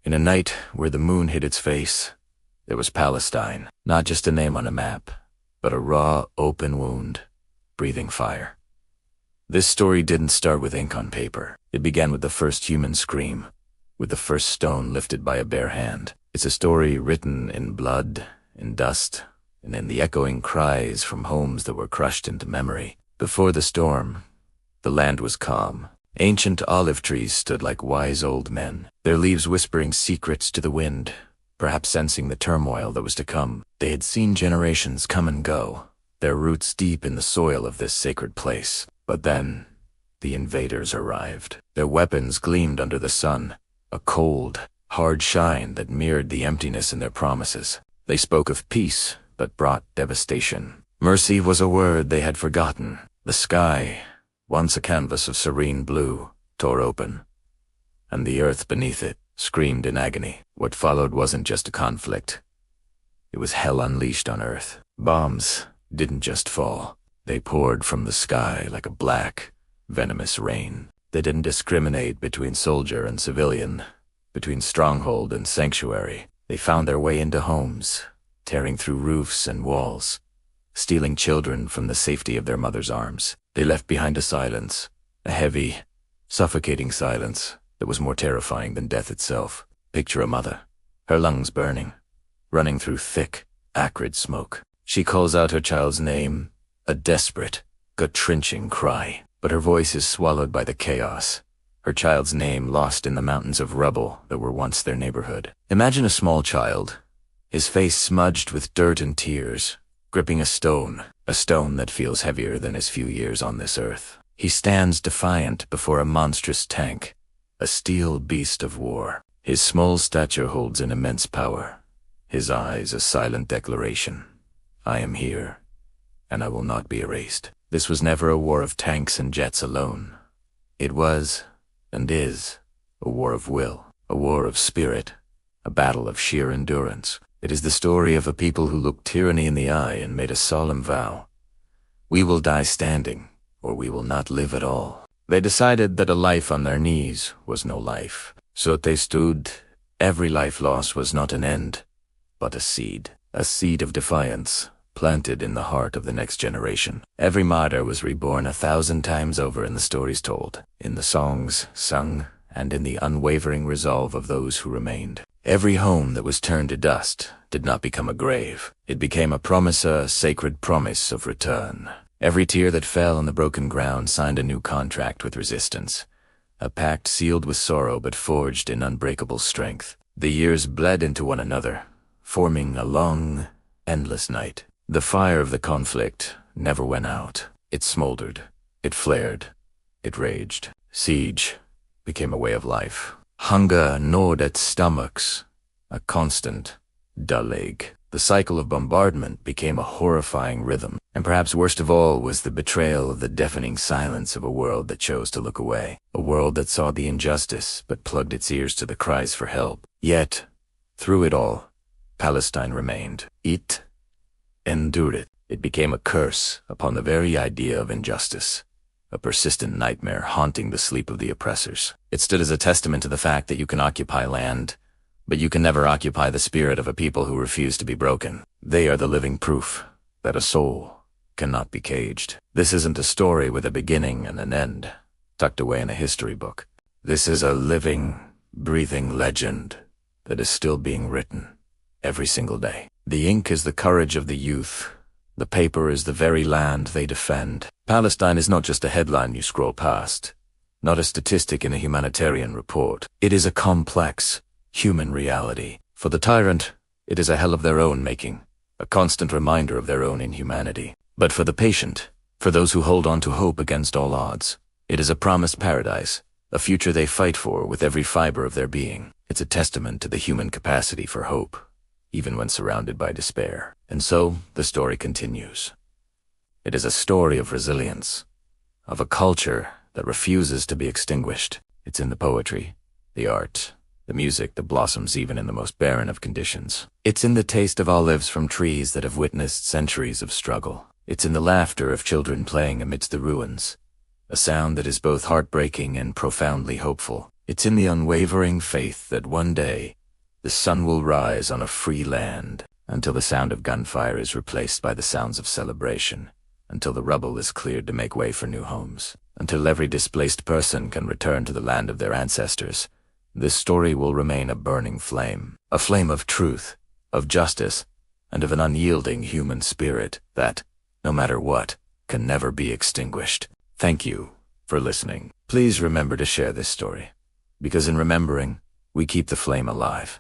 In a night where the moon hid its face, there was Palestine, not just a name on a map, but a raw, open wound, breathing fire. This story didn't start with ink on paper. It began with the first human scream, with the first stone lifted by a bare hand. It's a story written in blood, in dust, and in the echoing cries from homes that were crushed into memory. Before the storm, the land was calm. Ancient olive trees stood like wise old men, their leaves whispering secrets to the wind, perhaps sensing the turmoil that was to come. They had seen generations come and go, their roots deep in the soil of this sacred place. But then, the invaders arrived. Their weapons gleamed under the sun, a cold, hard shine that mirrored the emptiness in their promises. They spoke of peace, but brought devastation. Mercy was a word they had forgotten. The sky, once a canvas of serene blue, tore open, and the earth beneath it screamed in agony. What followed wasn't just a conflict. It was hell unleashed on earth. Bombs didn't just fall. They poured from the sky like a black, venomous rain. They didn't discriminate between soldier and civilian, between stronghold and sanctuary. They found their way into homes, tearing through roofs and walls, stealing children from the safety of their mother's arms. They left behind a silence, a heavy, suffocating silence that was more terrifying than death itself. Picture a mother, her lungs burning, running through thick, acrid smoke. She calls out her child's name, a desperate, gut-wrenching cry, but her voice is swallowed by the chaos. Her child's name lost in the mountains of rubble that were once their neighborhood. Imagine a small child, his face smudged with dirt and tears, gripping a stone that feels heavier than his few years on this earth. He stands defiant before a monstrous tank, a steel beast of war. His small stature holds an immense power, his eyes a silent declaration. I am here, and I will not be erased. This was never a war of tanks and jets alone. It was, and is, a war of will, a war of spirit, a battle of sheer endurance. It is the story of a people who looked tyranny in the eye and made a solemn vow. We will die standing, or we will not live at all. They decided that a life on their knees was no life. So they stood. Every life lost was not an end, but a seed of defiance, planted in the heart of the next generation. Every martyr was reborn 1,000 times over in the stories told, in the songs sung, and in the unwavering resolve of those who remained. Every home that was turned to dust did not become a grave. It became a sacred promise of return. Every tear that fell on the broken ground signed a new contract with resistance, a pact sealed with sorrow but forged in unbreakable strength. The years bled into one another, forming a long, endless night. The fire of the conflict never went out. It smoldered, it flared, it raged. Siege became a way of life. Hunger gnawed at stomachs, a constant, dull ache. The cycle of bombardment became a horrifying rhythm, and perhaps worst of all was the betrayal of the deafening silence of a world that chose to look away, a world that saw the injustice but plugged its ears to the cries for help. Yet, through it all, Palestine remained. It endured it. It became a curse upon the very idea of injustice, a persistent nightmare haunting the sleep of the oppressors. It stood as a testament to the fact that you can occupy land, but you can never occupy the spirit of a people who refuse to be broken. They are the living proof that a soul cannot be caged. This isn't a story with a beginning and an end, tucked away in a history book. This is a living, breathing legend that is still being written every single day. The ink is the courage of the youth. The paper is the very land they defend. Palestine is not just a headline you scroll past, not a statistic in a humanitarian report. It is a complex, human reality. For the tyrant, it is a hell of their own making, a constant reminder of their own inhumanity. But for the patient, for those who hold on to hope against all odds, it is a promised paradise, a future they fight for with every fiber of their being. It's a testament to the human capacity for hope, even when surrounded by despair. And so, the story continues. It is a story of resilience, of a culture that refuses to be extinguished. It's in the poetry, the art, the music that blossoms even in the most barren of conditions. It's in the taste of olives from trees that have witnessed centuries of struggle. It's in the laughter of children playing amidst the ruins, a sound that is both heartbreaking and profoundly hopeful. It's in the unwavering faith that one day the sun will rise on a free land, until the sound of gunfire is replaced by the sounds of celebration, until the rubble is cleared to make way for new homes, until every displaced person can return to the land of their ancestors. This story will remain a burning flame, a flame of truth, of justice, and of an unyielding human spirit that, no matter what, can never be extinguished. Thank you for listening. Please remember to share this story, because in remembering, we keep the flame alive.